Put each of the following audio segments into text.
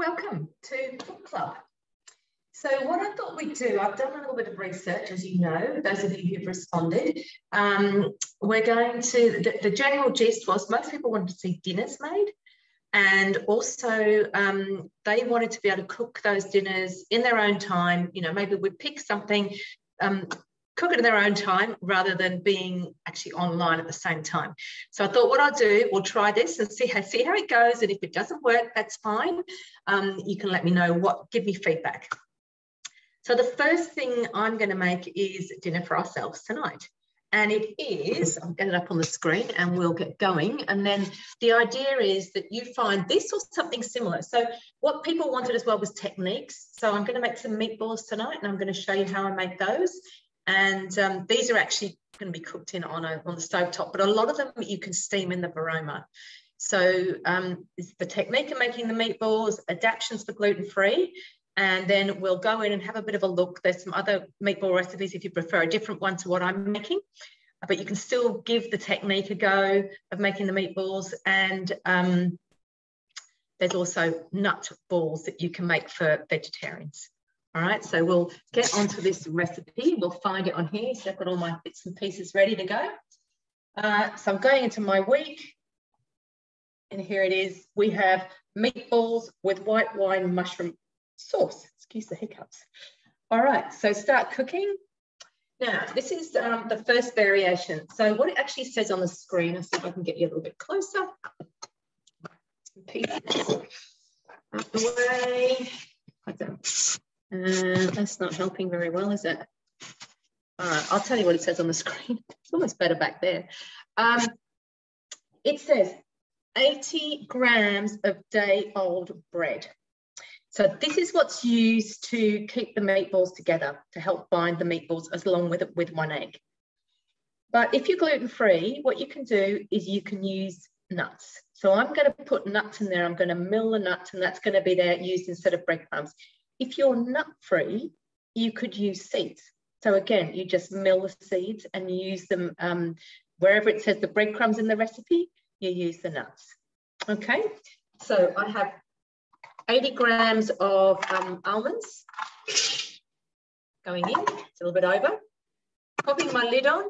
Welcome to Book Club. So what I thought we'd do, I've done a little bit of research, as you know, those of you who've responded. We're going to, the general gist was most people wanted to see dinners made, and also they wanted to be able to cook those dinners in their own time. You know, maybe we'd pick something, cook it in their own time rather than being actually online at the same time. So I thought what I'll do, we'll try this and see how it goes. And if it doesn't work, that's fine. You can let me know give me feedback. So the first thing I'm going to make is dinner for ourselves tonight. And it is, I'll get it up on the screen and we'll get going. And then the idea is that you find this or something similar. So what people wanted as well was techniques. So I'm going to make some meatballs tonight and I'm going to show you how I make those. And these are actually going to be cooked in on the stovetop, but a lot of them you can steam in the varoma. So it's the technique of making the meatballs, adaptions for gluten-free, and then we'll go in and have a bit of a look. There's some other meatball recipes if you prefer a different one to what I'm making, but you can still give the technique a go of making the meatballs. And there's also nut balls that you can make for vegetarians. All right, so we'll get onto this recipe. We'll find it on here. So I've got all my bits and pieces ready to go. So I'm going into my week. And here it is. We have meatballs with white wine mushroom sauce. Excuse the hiccups. All right, so start cooking. Now, this is the first variation. So what it actually says on the screen, I'll see if I can get you a little bit closer. Some pieces out the way. That's not helping very well, is it? All right, I'll tell you what it says on the screen. It's almost better back there. It says 80 grams of day-old bread. So this is what's used to keep the meatballs together, to help bind the meatballs as along with one egg. But if you're gluten-free, what you can do is you can use nuts. So I'm going to put nuts in there. I'm going to mill the nuts, and that's going to be there used instead of breadcrumbs. If you're nut-free, you could use seeds. So again, you just mill the seeds and you use them wherever it says the breadcrumbs in the recipe, you use the nuts. Okay, so I have 80 grams of almonds going in. It's a little bit over. Popping my lid on.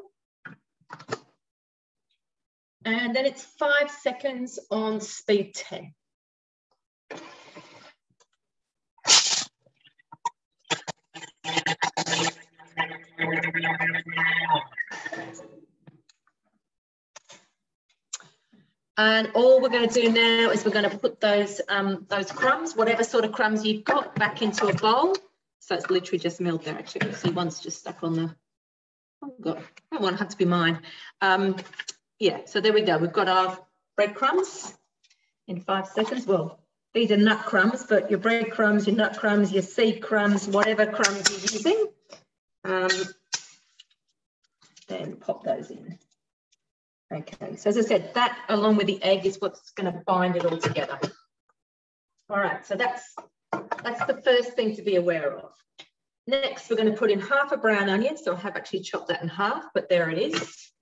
And then it's 5 seconds on speed 10. And all we're going to do now is we're going to put those crumbs, whatever sort of crumbs you've got, back into a bowl. So it's literally just milled there. Actually, you see one's just stuck on the. Oh God, that one had to be mine. Yeah, so there we go. We've got our breadcrumbs in 5 seconds. Well, these are nut crumbs, but your breadcrumbs, your nut crumbs, your seed crumbs, whatever crumbs you're using. Then pop those in. Okay, so as I said, that along with the egg is what's going to bind it all together. All right, so that's the first thing to be aware of. Next, we're going to put in half a brown onion. So I have actually chopped that in half, but there it is.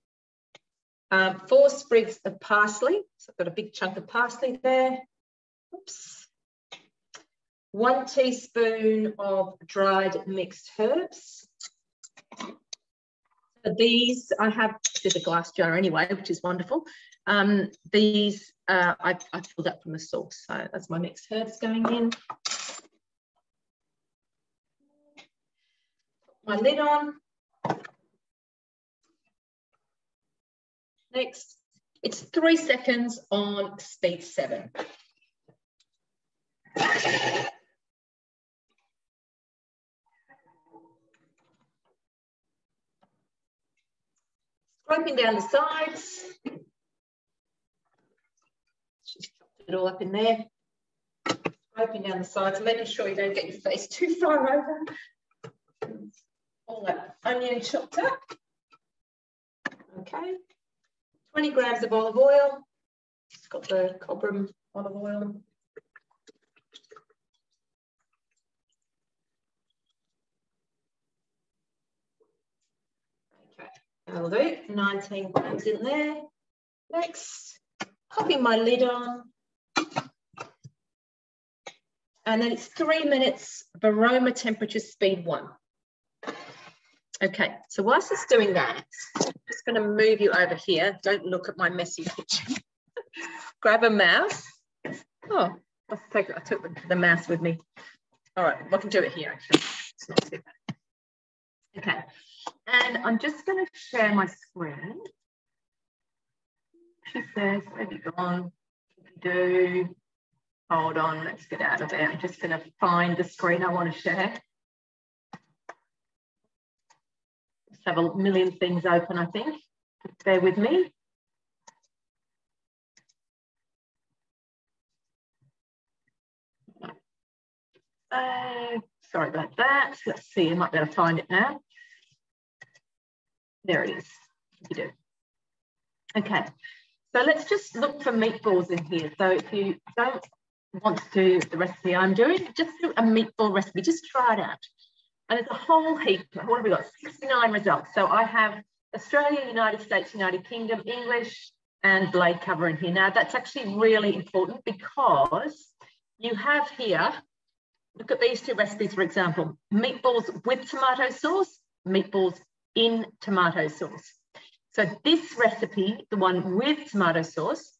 4 sprigs of parsley. So I've got a big chunk of parsley there. Oops. 1 teaspoon of dried mixed herbs. These I have, there's a glass jar anyway, which is wonderful. These I filled up from the source. So that's my mixed herbs going in. Put my lid on. Next, it's 3 seconds on speed 7. Scraping down the sides. Just chop it all up in there. Scraping down the sides, making sure you don't get your face too far over. All that onion chopped up. Okay. 20 grams of olive oil. It's got the Cobram olive oil. Okay, that'll do. 19 grams in there. Next, popping my lid on. And then it's 3 minutes, aroma, temperature, speed 1. Okay, so whilst it's doing that, I'm just going to move you over here. Don't look at my messy kitchen. Grab a mouse. Oh, I took the mouse with me. All right, I can do it here, actually. It's not too bad. Okay, and I'm just going to share my screen. She says, where have you gone? Do. Hold on, let's get out of there. I'm just going to find the screen I want to share. Just have a million things open, I think. Bear with me. Sorry about that. Let's see, I might be able to find it now. There it is. You do. Okay, so let's just look for meatballs in here. So if you don't want to do the recipe I'm doing, just do a meatball recipe, just try it out. And it's a whole heap. What have we got? 69 results. So I have Australia, United States, United Kingdom, English, and blade cover in here. Now that's actually really important because you have here, look at these 2 recipes, for example, meatballs with tomato sauce, meatballs in tomato sauce. So this recipe, the one with tomato sauce,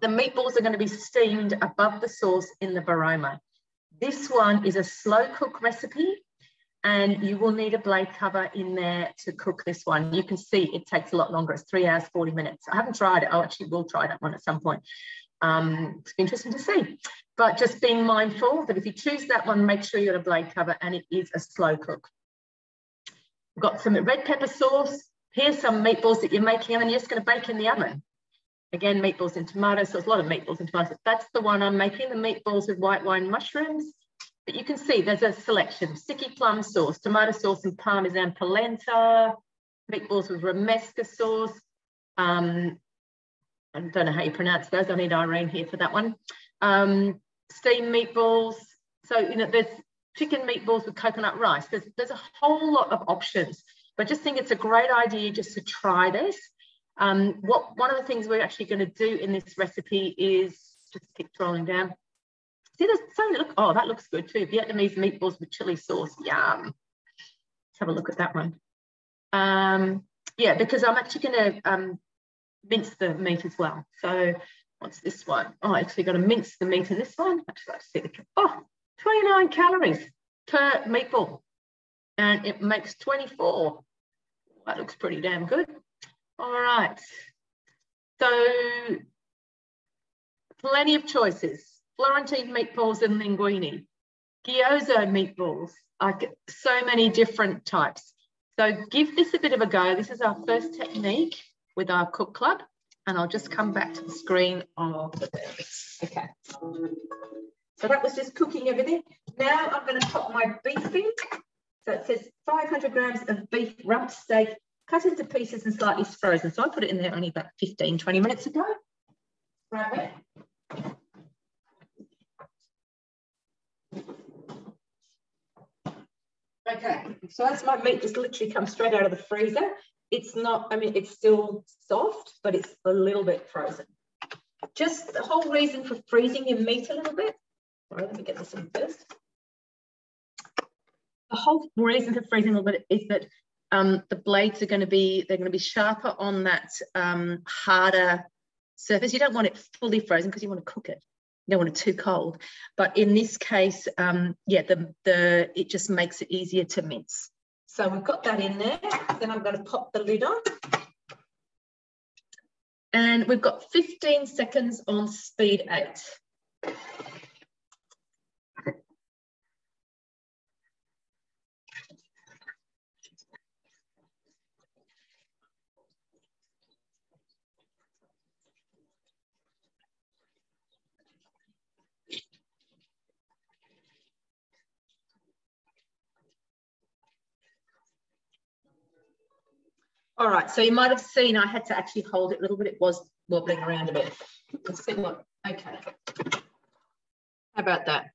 the meatballs are going to be steamed above the sauce in the baroma. This one is a slow cook recipe, and you will need a blade cover in there to cook this one. You can see it takes a lot longer. It's 3 hours, 40 minutes. I haven't tried it. I actually will try that one at some point. It's interesting to see. But just being mindful that if you choose that one, make sure you've got a blade cover and it is a slow cook. We've got some red pepper sauce. Here's some meatballs that you're making, and you're just going to bake in the oven. Again, meatballs and tomato sauce, a lot of meatballs and tomato sauce. That's the one I'm making, the meatballs with white wine mushrooms. But you can see there's a selection: sticky plum sauce, tomato sauce and Parmesan polenta, meatballs with romesca sauce. I don't know how you pronounce those. I need Irene here for that one. Steamed meatballs. So, you know, there's chicken meatballs with coconut rice. There's a whole lot of options. But I just think it's a great idea just to try this. One of the things we're actually going to do in this recipe is just keep scrolling down. See, there's so look. Oh, that looks good too. Vietnamese meatballs with chili sauce. Yum. Let's have a look at that one. Yeah, because I'm actually going to mince the meat as well. So what's this one? Oh, I actually got to mince the meat in this one. Actually, let's see the 29 calories per meatball, and it makes 24. That looks pretty damn good. All right, so plenty of choices. Florentine meatballs and linguine, gyoza meatballs, so many different types. So give this a bit of a go. This is our first technique with our cook club, and I'll just come back to the screen of the Thermomix. Okay, so that was just cooking everything. Now I'm going to pop my beef in. So it says 500 grams of beef rump steak, cut into pieces and slightly frozen. So I put it in there only about 15, 20 minutes ago. Grab it. Okay, so that's my meat just literally comes straight out of the freezer. It's not, I mean, it's still soft, but it's a little bit frozen. Just the whole reason for freezing your meat a little bit. All right, let me get this in first. The whole reason for freezing a little bit is that the blades are going to be, they're going to be sharper on that harder surface. You don't want it fully frozen because you want to cook it. You don't want it too cold. But in this case, yeah, it just makes it easier to mince. So we've got that in there. Then I'm going to pop the lid on. And we've got 15 seconds on speed 8. All right, so you might have seen I had to actually hold it a little bit. It was wobbling around a bit. Let's see what, okay. How about that?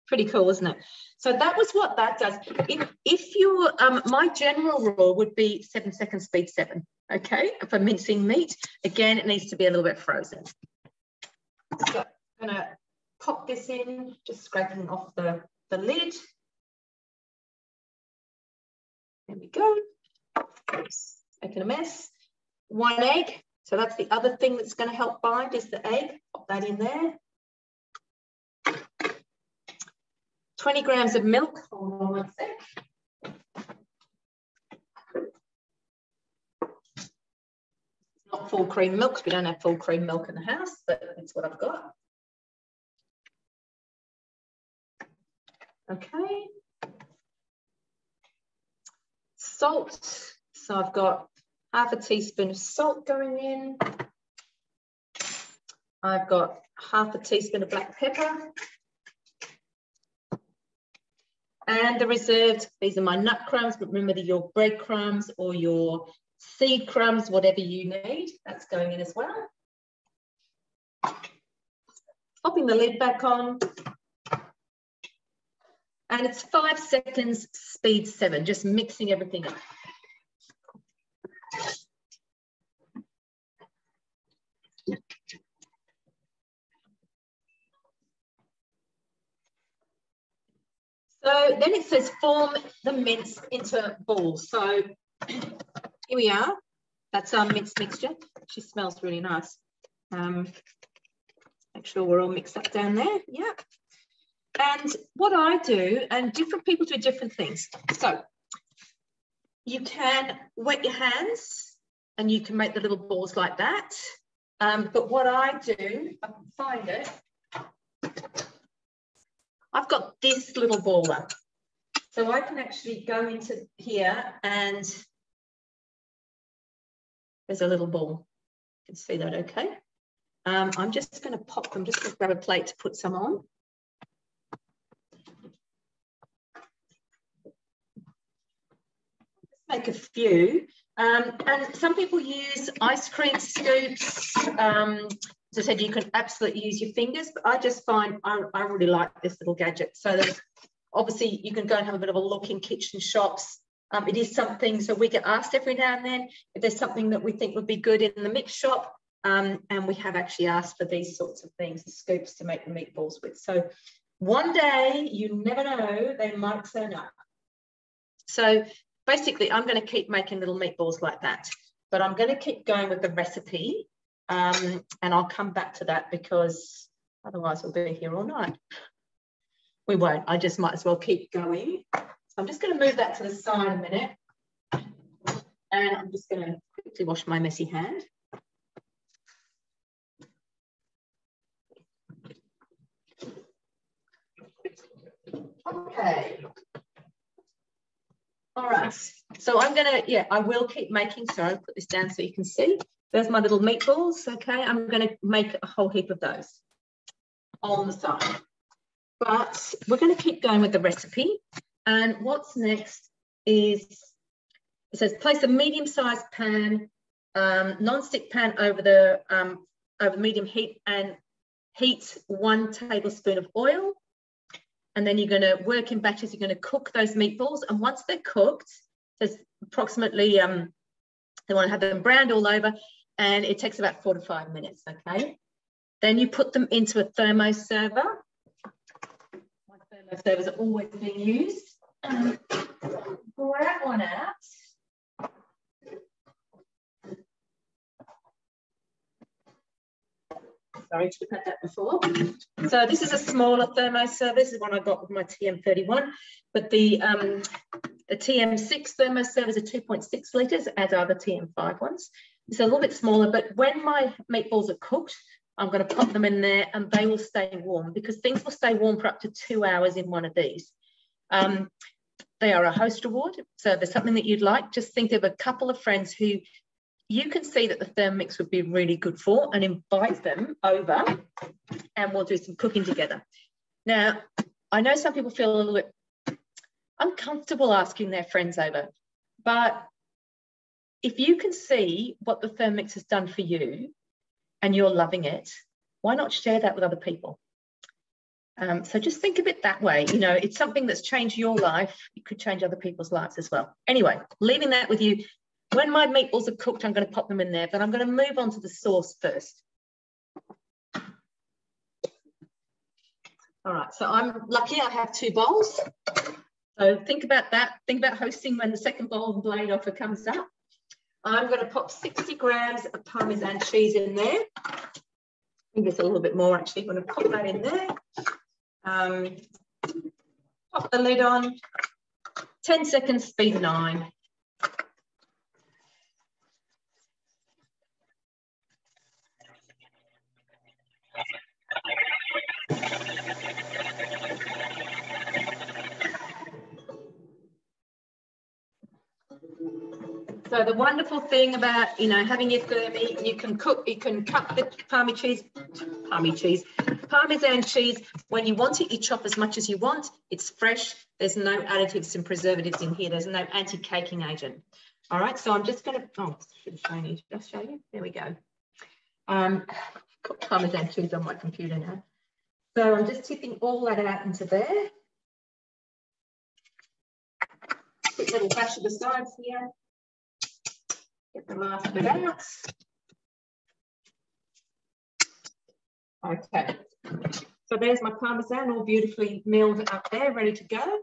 Pretty cool, isn't it? So that was what that does. If you, my general rule would be 7 seconds, speed 7, okay? For mincing meat, again, it needs to be a little bit frozen. So I'm gonna pop this in, just scraping off the lid. There we go. Oops, making a mess. 1 egg. So that's the other thing that's going to help bind is the egg. Pop that in there. 20 grams of milk. Hold on 1 sec. Not full cream milk. We don't have full cream milk in the house, but that's what I've got. Okay. Salt. So I've got ½ teaspoon of salt going in. I've got ½ teaspoon of black pepper. And the reserved, these are my nut crumbs, but remember your breadcrumbs or your seed crumbs, whatever you need, that's going in as well. Popping the lid back on. And it's 5 seconds, speed 7, just mixing everything up. So then it says form the mince into balls. So here we are. That's our minced mixture. She smells really nice. Make sure we're all mixed up down there. Yeah. And what I do, and different people do different things. So you can wet your hands and you can make the little balls like that. But what I do, if I can find it, I've got this little baller. So I can actually go into here and there's a little ball. You can see that okay. I'm just going to pop them, just going to grab a plate to put some on. Make a few. And some people use ice cream scoops. As I said, you can absolutely use your fingers, but I just find I really like this little gadget. So that obviously you can go and have a bit of a look in kitchen shops. It is something, so we get asked every now and then if there's something that we think would be good in the mix shop. And we have actually asked for these sorts of things, the scoops to make the meatballs with. So one day, you never know, they might turn up. So basically, I'm going to keep making little meatballs like that, but I'm going to keep going with the recipe. And I'll come back to that because otherwise we'll be here all night. We won't. I just might as well keep going. So I'm just going to move that to the side a minute. And I'm just going to quickly wash my messy hand. Okay. All right. So I'm going to, yeah, I will keep making. So I'll put this down so you can see. There's my little meatballs, okay? I'm going to make a whole heap of those on the side. But we're going to keep going with the recipe. And what's next is, it says place a medium-sized pan, non-stick pan over the medium heat and heat 1 tablespoon of oil. And then you're going to work in batches. You're going to cook those meatballs. And once they're cooked, there's approximately, they want to have them browned all over. And it takes about 4 to 5 minutes, okay? Then you put them into a thermo server. My thermo servers are always being used. Grab one out. Sorry, should have had that before. So this is a smaller thermo server. This is one I got with my TM31, but the TM6 thermo servers are 2.6 litres, as are the TM5 ones. It's a little bit smaller, but when my meatballs are cooked, I'm going to pop them in there and they will stay warm because things will stay warm for up to 2 hours in one of these. They are a host reward. So if there's something that you'd like, just think of a couple of friends who you can see that the Thermomix would be really good for and invite them over and we'll do some cooking together. Now, I know some people feel a little bit uncomfortable asking their friends over, but if you can see what the Thermomix has done for you and you're loving it, why not share that with other people? So just think of it that way. You know, it's something that's changed your life. It could change other people's lives as well. Anyway, leaving that with you. When my meatballs are cooked, I'm going to pop them in there, but I'm going to move on to the sauce first. All right, so I'm lucky I have 2 bowls. So think about that. Think about hosting when the second bowl of blade offer comes up. I'm going to pop 60 grams of Parmesan cheese in there. I think it's a little bit more actually. I'm going to pop that in there. Pop the lid on. 10 seconds, speed 9. So the wonderful thing about, you know, having your thermi, you can cut the Parmesan cheese when you want it. You chop as much as you want. It's fresh. There's no additives and preservatives in here. There's no anti-caking agent. All right, so I'm just going to, oh, should have shown you. Just show you. There we go. Got Parmesan cheese on my computer now. So I'm just tipping all that out into there. Quick little batch of the sides here. Get the last bit out. Okay, so there's my Parmesan all beautifully milled up there, ready to go.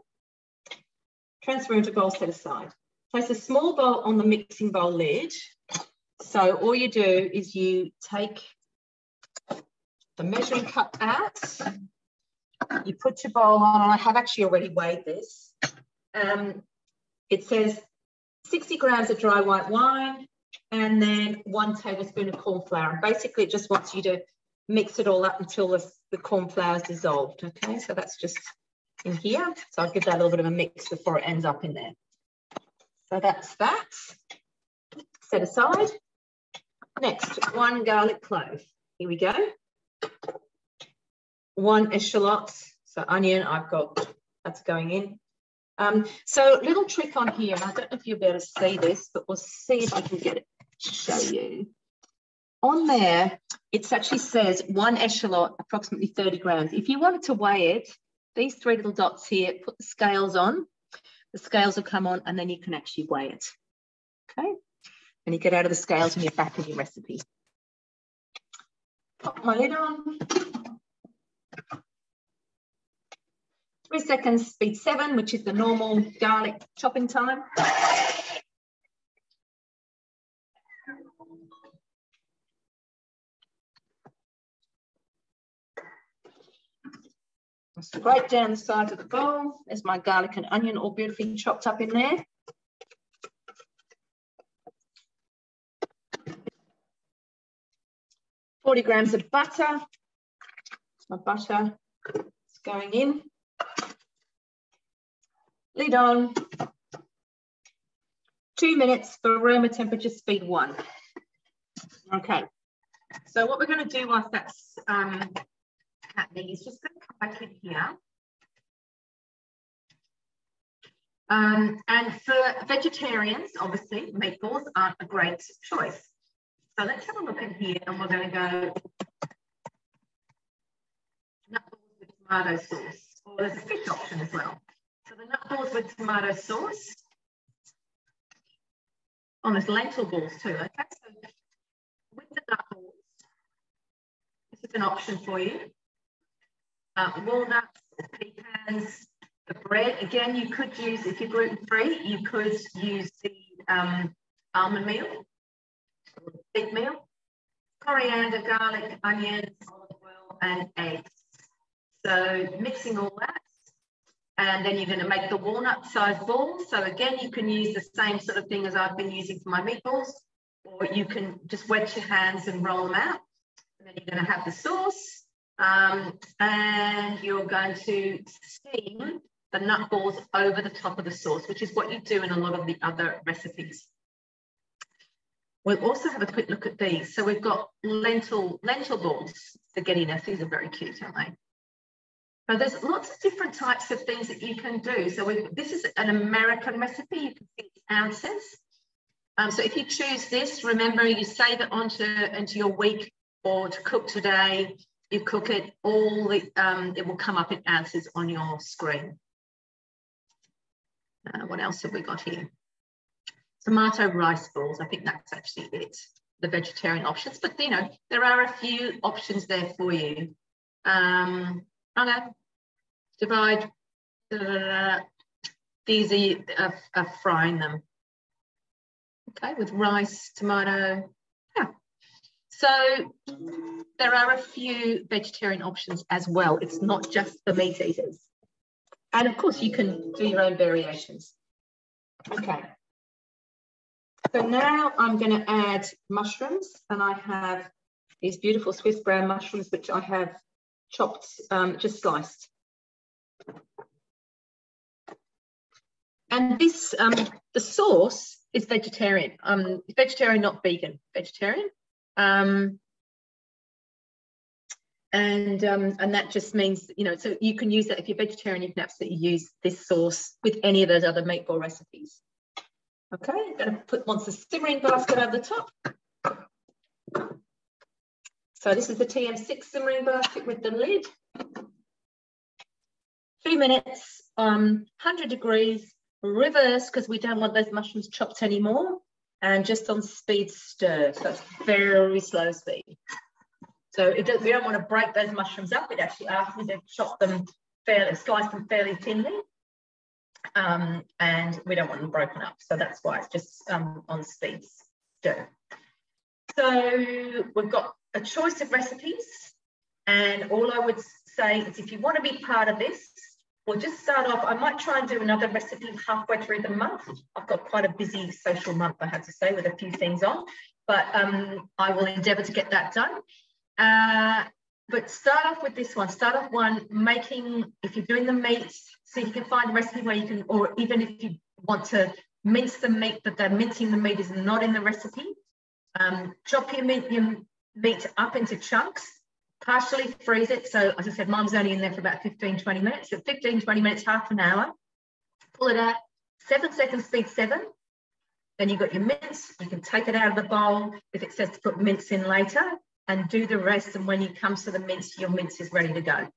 Transfer into bowl, set aside. Place a small bowl on the mixing bowl lid. So all you do is you take the measuring cup out, you put your bowl on, and I have actually already weighed this. It says 60 grams of dry white wine and then 1 tablespoon of corn flour. And basically it just wants you to mix it all up until the corn flour is dissolved. Okay, so that's just in here. So I'll give that a little bit of a mix before it ends up in there. So that's that. Set aside. Next, 1 garlic clove. Here we go. 1 eschalot, so onion, I've got, that's going in. So little trick on here, and I don't know if you'll be able to see this, but we'll see if I can get it to show you. On there, it actually says 1 eschalot, approximately 30 grams. If you wanted to weigh it, these 3 little dots here, put the scales on. The scales will come on, and then you can actually weigh it. Okay, and you get out of the scales and you're back in your recipe. Pop my lid on. 3 seconds, speed 7, which is the normal garlic chopping time. Scrape down the sides of the bowl. There's my garlic and onion all beautifully chopped up in there. $40 grams of butter. My butter is going in. Lid on. 2 minutes for aroma temperature, speed 1. Okay, so what we're going to do whilst that's happening is just going to come back in here. And for vegetarians, obviously, meatballs aren't a great choice. So let's have a look in here, and we're going to go nutballs with tomato sauce, or there's a fish option as well. So the nutballs with tomato sauce. Oh, there's lentil balls too. Okay, so with the nutballs, this is an option for you. Walnuts, pecans, the bread. Again, you could use, if you're gluten-free, you could use the almond meal, or wheat meal, coriander, garlic, onions, olive oil, and eggs. So mixing all that, and then you're going to make the walnut-sized balls. So again, you can use the same sort of thing as I've been using for my meatballs, or you can just wet your hands and roll them out. And then you're going to have the sauce. And you're going to steam the nut balls over the top of the sauce, which is what you do in a lot of the other recipes. We'll also have a quick look at these. So we've got lentil balls, spaghetti nest. These are very cute, aren't they? So there's lots of different types of things that you can do. So this is an American recipe. You can see it's ounces. So if you choose this, remember you save it into your week or to cook today. You cook it, it will come up in ounces on your screen. What else have we got here? Tomato rice balls. I think that's actually it, the vegetarian options. But, you know, there are a few options there for you. Okay, divide. These are frying them. Okay, with rice, tomato. Yeah. So there are a few vegetarian options as well. It's not just for meat eaters. And of course, you can do your own variations. Okay. So now I'm going to add mushrooms, and I have these beautiful Swiss brown mushrooms, which I have chopped, just sliced. And this, the sauce is vegetarian. Vegetarian, not vegan, vegetarian. And that just means, you know, so you can use that if you're vegetarian, you can absolutely use this sauce with any of those other meatball recipes. Okay, I'm going to put once the simmering basket over the top. So this is the TM6 simmering basket with the lid. 2 minutes, 100 degrees, reverse, because we don't want those mushrooms chopped anymore, and just on speed stir. So it's very slow speed. So we don't want to break those mushrooms up. We'd actually ask you to chop them fairly, slice them fairly thinly. And we don't want them broken up. So that's why it's just on speed stir. So we've got a choice of recipes. And all I would say is if you want to be part of this, we'll just start off. I might try and do another recipe halfway through the month. I've got quite a busy social month, I have to say, with a few things on. But I will endeavour to get that done. But start off with this one. Start off one making, if you're doing the meat, see if you can find a recipe where you can, or even if you want to mince the meat, but the mincing the meat is not in the recipe. Chop your meat up into chunks, partially freeze it. So as I said, mine was only in there for about 15, 20 minutes. So 15, 20 minutes, half an hour. Pull it out, 7 seconds, speed 7. Then you've got your mince. You can take it out of the bowl if it says to put mince in later, and do the rest. And when it comes to the mince, your mince is ready to go.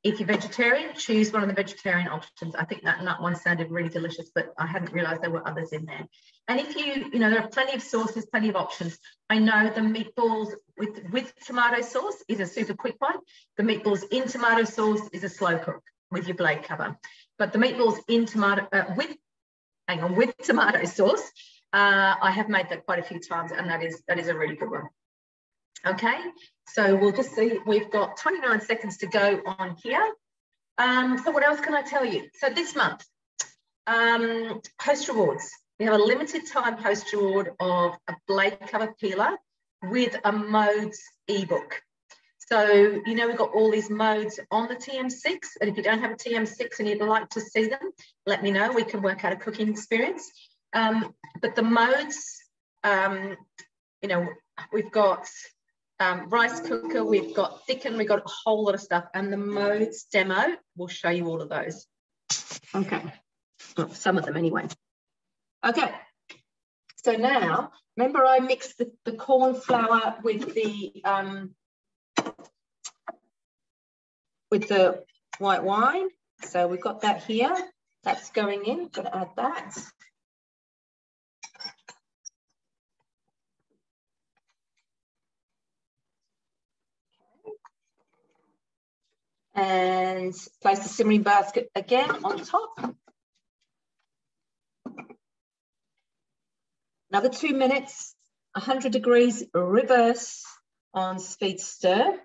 If you're vegetarian, choose one of the vegetarian options. I think that nut one sounded really delicious, but I hadn't realised there were others in there. And if you know, there are plenty of sauces, plenty of options. I know the meatballs with tomato sauce is a super quick one. The meatballs in tomato sauce is a slow cook with your blade cover. But the meatballs in tomato, with tomato sauce, I have made that quite a few times, and that is a really good one. Okay, so we'll just see, we've got 29 seconds to go on here. So what else can I tell you? So this month, host rewards. We have a limited time host reward of a blade cover peeler with a modes ebook. So, you know, we've got all these modes on the TM6, and if you don't have a TM6 and you'd like to see them, let me know. We can work out a cooking experience. But the modes, you know, we've got rice cooker, we've got thicken, we've got a whole lot of stuff, and the modes demo will show you all of those. Okay, well, some of them anyway. Okay, so now remember I mixed the corn flour with the white wine, so we've got that here. That's going in. Going to add that. And place the simmering basket again on top. Another 2 minutes, 100 degrees, reverse on speed stir.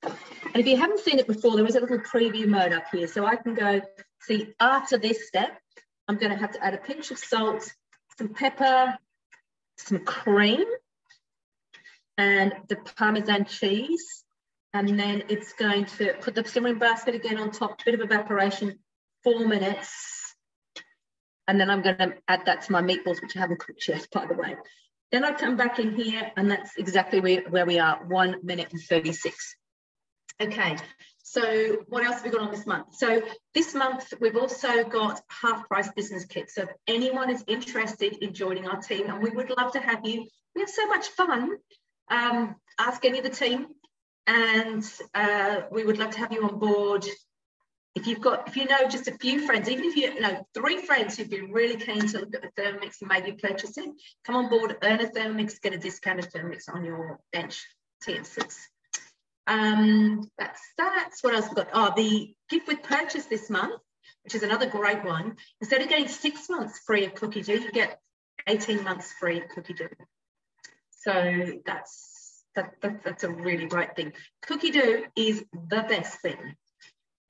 And if you haven't seen it before, there is a little preview mode up here. So I can go, see, after this step, I'm going to have to add a pinch of salt, some pepper, some cream, and the Parmesan cheese. And then it's going to put the simmering basket again on top, bit of evaporation, 4 minutes. And then I'm going to add that to my meatballs, which I haven't cooked yet, by the way. Then I come back in here, and that's exactly where we are, 1 minute and 36. Okay, so what else have we got on this month? So this month, we've also got half-price business kits. So if anyone is interested in joining our team, and we would love to have you, we have so much fun. Ask any of the team. And we would love to have you on board. If you know just a few friends, even if you know 3 friends who'd be really keen to look at the Thermomix and maybe purchase it, come on board, earn a Thermomix, get a discounted Thermomix on your bench TM6. That's what else we've got. Oh, the gift with purchase this month, which is another great one. Instead of getting 6 months free of cookie dough, you get 18 months free of cookie dough. So that's a really great thing. Cookie dough is the best thing.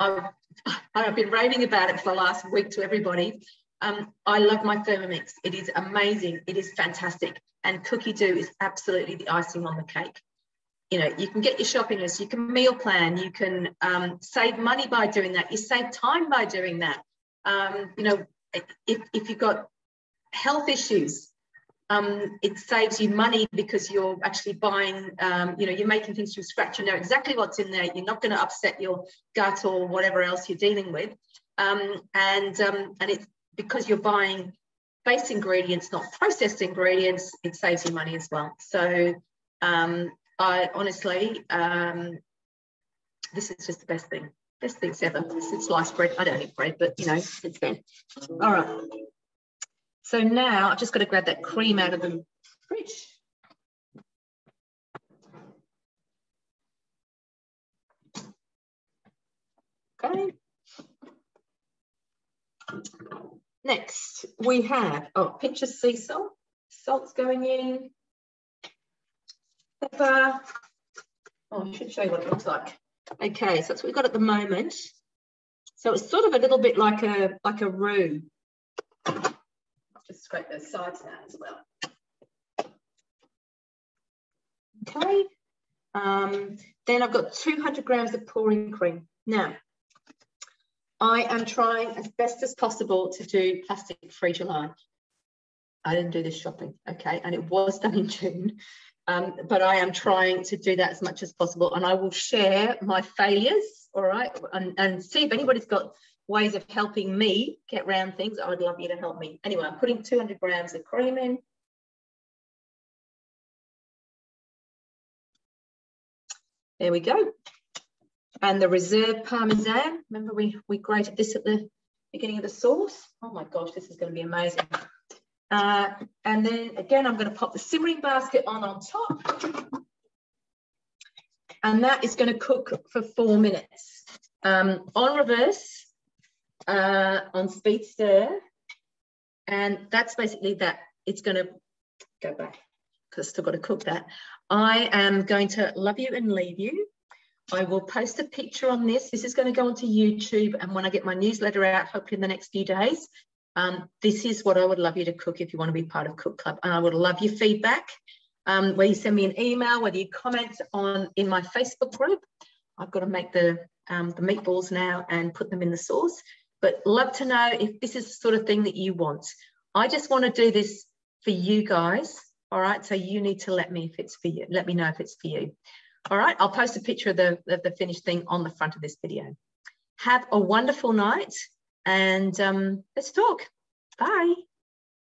I've been raving about it for the last week to everybody. I love my Thermomix. It is amazing. It is fantastic. And cookie dough is absolutely the icing on the cake. You know, you can get your shopping list, you can meal plan, you can save money by doing that. You save time by doing that. You know, if you've got health issues, it saves you money because you're actually buying, you know, you're making things from scratch. You know exactly what's in there. You're not going to upset your gut or whatever else you're dealing with. And it's because you're buying base ingredients, not processed ingredients, it saves you money as well. So I honestly, this is just the best things ever. It's sliced bread. I don't eat bread, but you know, it's there. All right. So now I've just got to grab that cream out of the fridge. Okay. Next, we have a pinch of sea salt. Salt's going in. Pepper. Oh, I should show you what it looks like. Okay, so that's what we've got at the moment. So it's sort of a little bit like a roux. I'll just scrape those sides now as well. Okay. Then I've got 200 grams of pouring cream. Now, I am trying as best as possible to do plastic-free July. I didn't do this shopping, okay, and it was done in June. But I am trying to do that as much as possible, and I will share my failures, all right, and see if anybody's got ways of helping me get around things. I would love you to help me. Anyway, I'm putting 200 grams of cream in. There we go. And the reserve Parmesan. Remember we grated this at the beginning of the sauce? Oh my gosh, this is going to be amazing. And then again, I'm going to pop the simmering basket on top. And that is going to cook for 4 minutes. On reverse, on speed stir. And that's basically that. It's going to go back because I've still got to cook that. I am going to love you and leave you. I will post a picture on this. This is going to go onto YouTube. And when I get my newsletter out, hopefully in the next few days, this is what I would love you to cook if you want to be part of Cook Club. And I would love your feedback, whether you send me an email, whether you comment in my Facebook group. I've got to make the meatballs now and put them in the sauce. But love to know if this is the sort of thing that you want. I just want to do this for you guys. All right. So you need to let me if it's for you. Let me know if it's for you. All right. I'll post a picture of the finished thing on the front of this video. Have a wonderful night and let's talk. Bye.